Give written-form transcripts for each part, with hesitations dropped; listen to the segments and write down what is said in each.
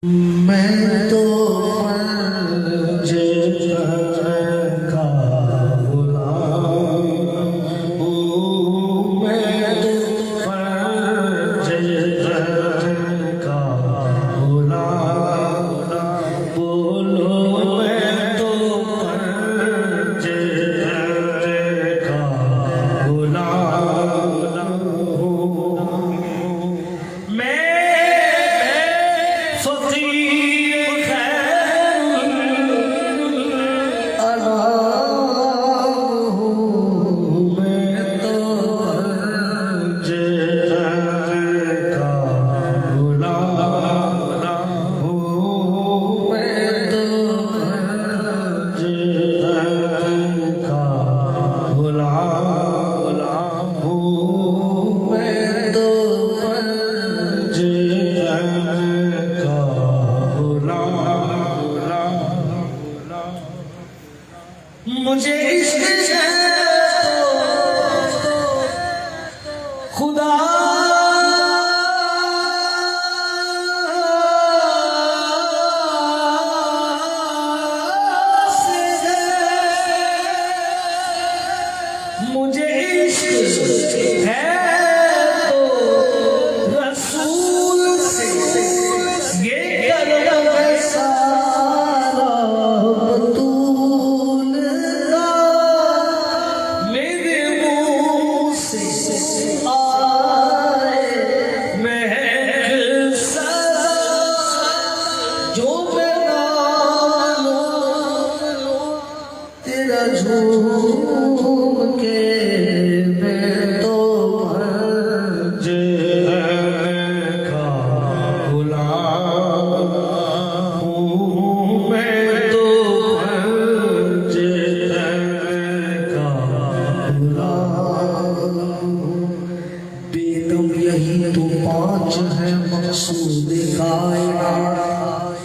मैं तो पंज का गुलाम हूँ, मैं तो पंज का गुलाम। बोलो मैं तो पंज का गुलाम हूँ। मैं मुझे इश्क है खुदा से है, मुझे इश्क है तो रसूल से ये करम है सारा बतूल का, मेरे मुंह से आए महक सदा, जो मैं नालो तेरा झूम के मैं तो पंज का गुलाम हूँ, मैं तो पंज का गुलाम। बेदम यही तो पांच है मकसूद कायनात,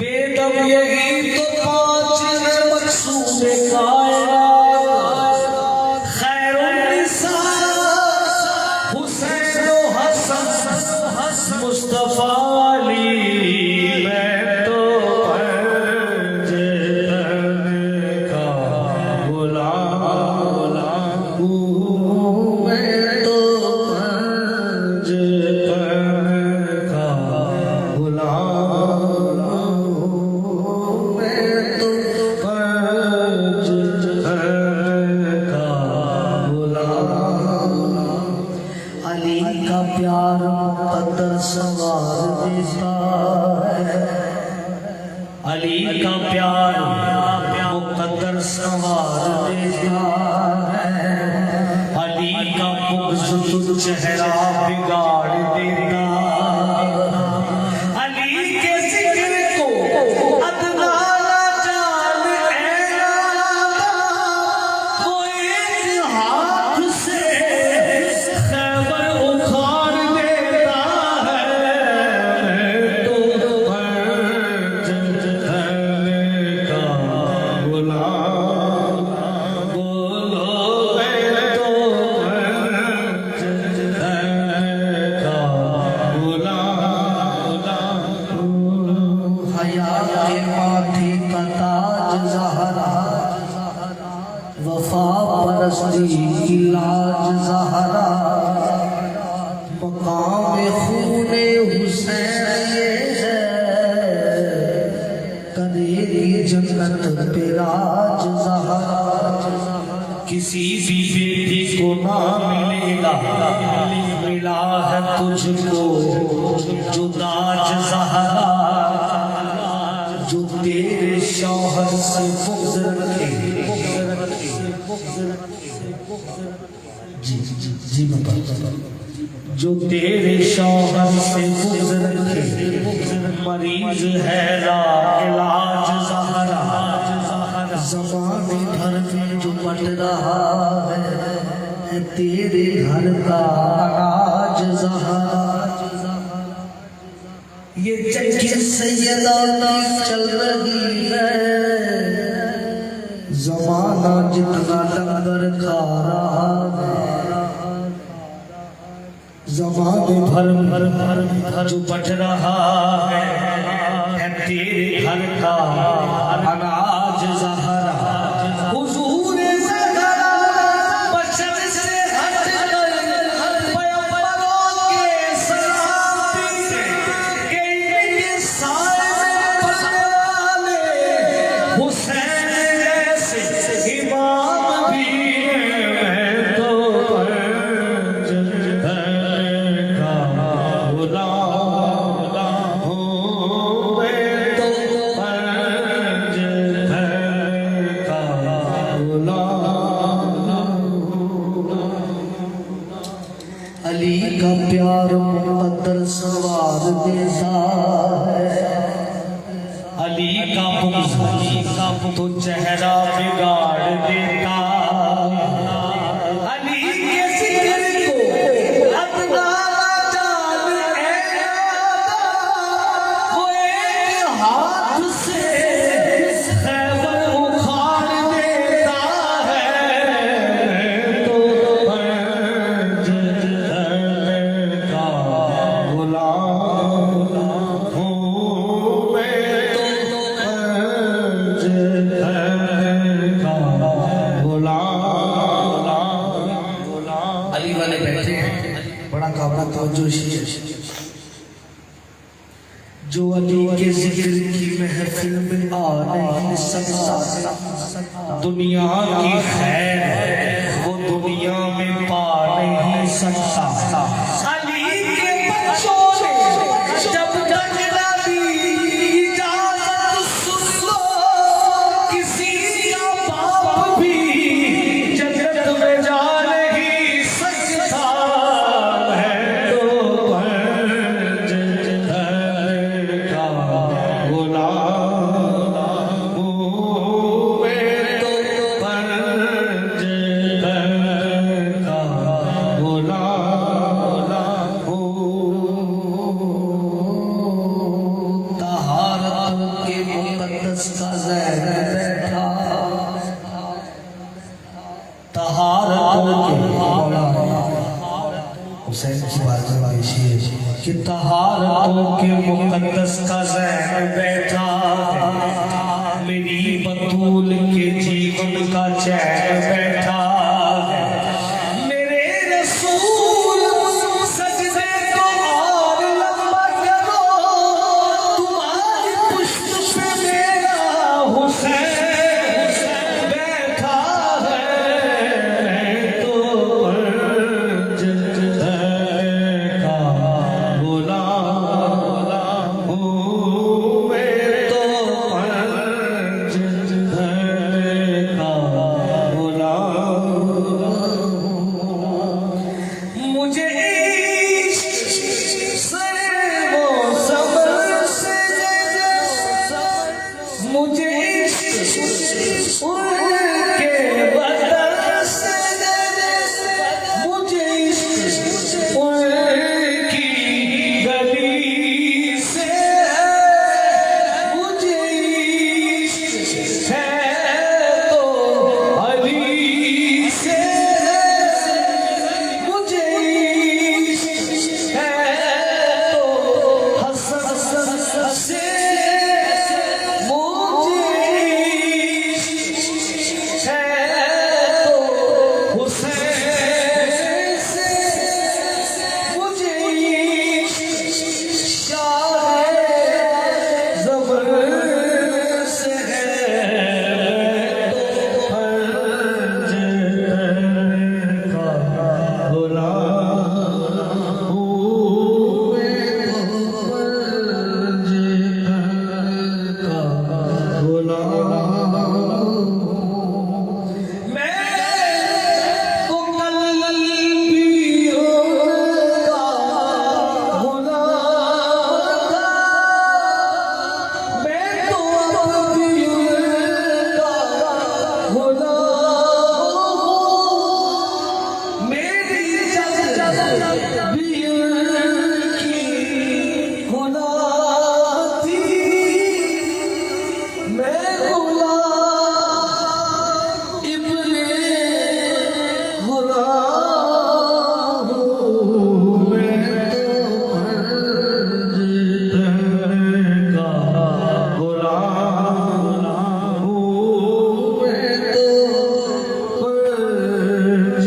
बेदम यही तो पांच है मकसूद कायनात। खैरुन्निसा हुसैन व हसन मुस्तफा अली, मैं तो पंज का गुलाम हूँ, मैं तो पंज का गुलाम हूँ, मैं तो पंज का गुलाम। अली का प्यार मुकद्दर संवार देता है, अली का प्यार मुकद्दर संवार देता है, अली का बुग़्ज़ तो चेहरा बिगाड़ देता। अली के जिक्र को अदना ना जान ऐना, वो एक हाथ से खैबर उखाड़ देता है। तो पंज का गुलाम, बोलो मैं तो पंज का गुलाम। हया के माथे का ताज ज़हरा, वफा परस्ती की लाज ज़हरा, मकाम खूने हुसैन ये है, करेगी जन्नत पे राज ज़हरा। किसी भी बेटी को ना मिलेगा, मिला है तुझको जो ताज ज़हरा, जो तेरे शौहर से बुग़्ज़ रखे। जी बाबा, जो तेरे शौहर से बुग़्ज़ रखे, मरीज है इलाज ज़हरा, ज़माने भर में जो बट रहा है तेरे घर का अनाज ज़हरा। ये चक्की सैयदा चल रही है, ज़माना जितना लंगर खा रहा है, जमाने भर जो बट रहा है तेरे घर का अनाज ज़हरा हुजूर ज़हरा बशर से हट कर पैगंबरों के सलाम के इनके साए में पलने वाले हुसैन जैसे इमाम भी मैं तो अली का प्यार मुकद्दर सवार देता है अली का बुग़्ज़ तो चेहरा बिगाड़ देता अली के जिक्र को अपना जान है वो एक हाथ से खैबर उखाड़ देता है तो अली वाले बैठे हैं बड़ा काबड़ा तवज्जो जो अली के जिक्र की महफिल में आ नहीं सकता दुनिया की खैर वो दुनिया में पा नहीं सकता अली के बच्चों ने जब तक नबी इजाजत सुन लो किसी का बाप भी जन्नत में जा नहीं सकता है तो पंज का गुलाम मैं तो पंज का गुलाम तहारतों के मुक़द्दस का ज़हन बैठा तहारतों हुसैन की बात कि तहारतों के मुक़द्दस का ज़हन बैठा मेरी बतूल के जीवन का चैन बैठा